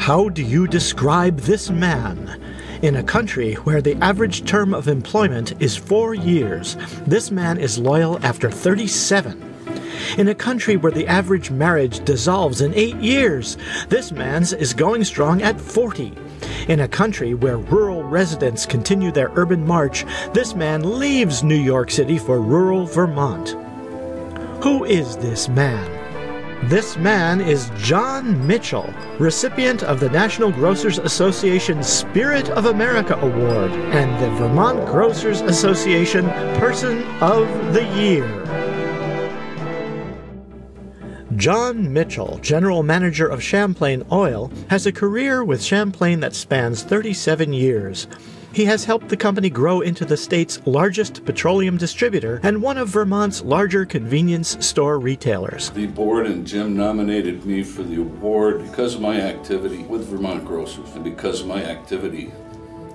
How do you describe this man? In a country where the average term of employment is 4 years, this man is loyal after 37. In a country where the average marriage dissolves in 8 years, this man's is going strong at 40. In a country where rural residents continue their urban march, this man leaves New York City for rural Vermont. Who is this man? This man is John Mitchell, recipient of the National Grocers Association Spirit of America Award and the Vermont Grocers Association Person of the Year. John Mitchell, General Manager of Champlain Oil, has a career with Champlain that spans 37 years. He has helped the company grow into the state's largest petroleum distributor and one of Vermont's larger convenience store retailers. The board and Jim nominated me for the award because of my activity with Vermont Grocers and because of my activity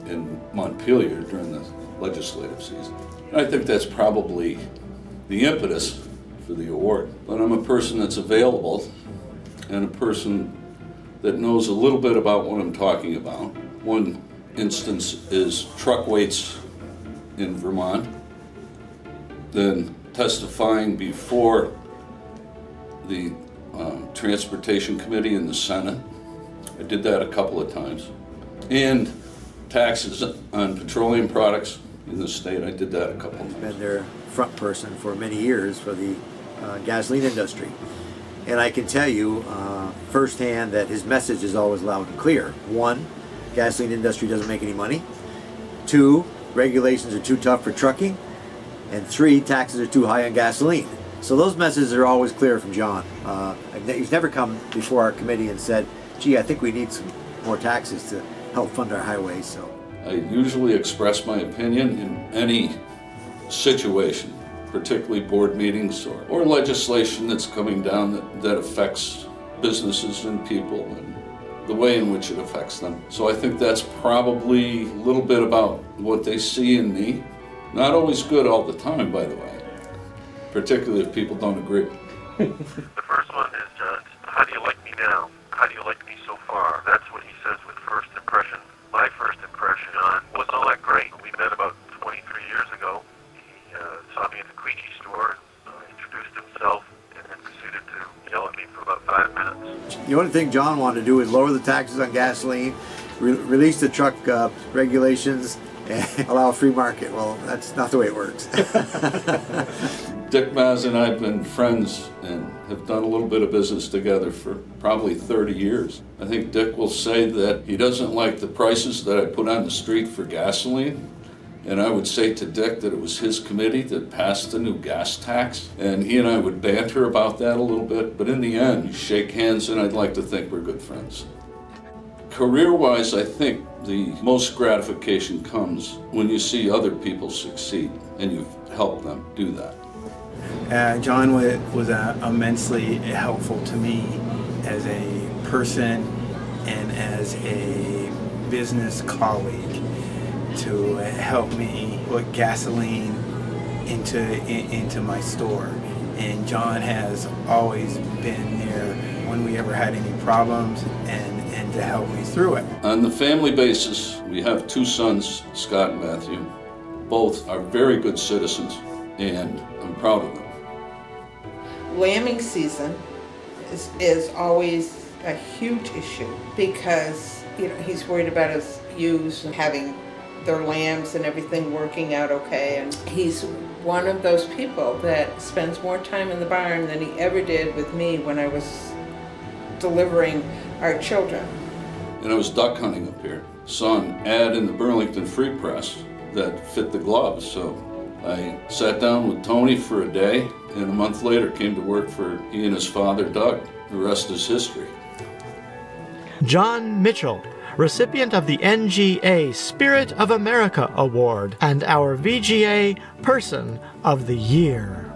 in Montpelier during the legislative season. And I think that's probably the impetus for the award. But I'm a person that's available and a person that knows a little bit about what I'm talking about. One instance is truck weights in Vermont, then testifying before the Transportation Committee in the Senate. I did that a couple of times. And taxes on petroleum products in the state, I did that a couple of times. Been their front person for many years for the gasoline industry. And I can tell you firsthand that his message is always loud and clear. One, gasoline industry doesn't make any money. 2, regulations are too tough for trucking. And 3, taxes are too high on gasoline. So those messages are always clear from John. He's never come before our committee and said, gee, I think we need some more taxes to help fund our highways. So I usually express my opinion in any situation, particularly board meetings or legislation that's coming down that affects businesses and people and the way in which it affects them. So I think that's probably a little bit about what they see in me. Not always good all the time, by the way, particularly if people don't agree. The first one is, how do you like me now? How do you like me so far? That's what he says with first impression. My first impression wasn't all that great. We met about 23 years ago. He saw me at the Queechee store, introduced himself, and then proceeded to yell at me for about 5 minutes. the only thing John wanted to do is lower the taxes on gasoline, release the truck regulations, and allow a free market. Well, that's not the way it works. Dick Maz and I have been friends and have done a little bit of business together for probably 30 years. I think Dick will say that he doesn't like the prices that I put on the street for gasoline. And I would say to Dick that it was his committee that passed the new gas tax. And he and I would banter about that a little bit. But in the end, shake hands, and I'd like to think we're good friends. Career-wise, I think the most gratification comes when you see other people succeed and you've helped them do that. John was immensely helpful to me as a person and as a business colleague to help me put gasoline into my store. And John has always been there when we ever had any problems and to help me through it. On the family basis, we have two sons, Scott and Matthew. Both are very good citizens, and I'm proud of them. Lambing season is always a huge issue because he's worried about his ewes and having their lambs and everything working out okay, and he's one of those people that spends more time in the barn than he ever did with me when I was delivering our children. And I was duck hunting up here. Saw an ad in the Burlington Free Press that fit the gloves, so I sat down with Tony for a day, and a month later came to work for he and his father, Doug. The rest is history. John Mitchell, recipient of the NGA Spirit of America Award and our VGA Person of the Year.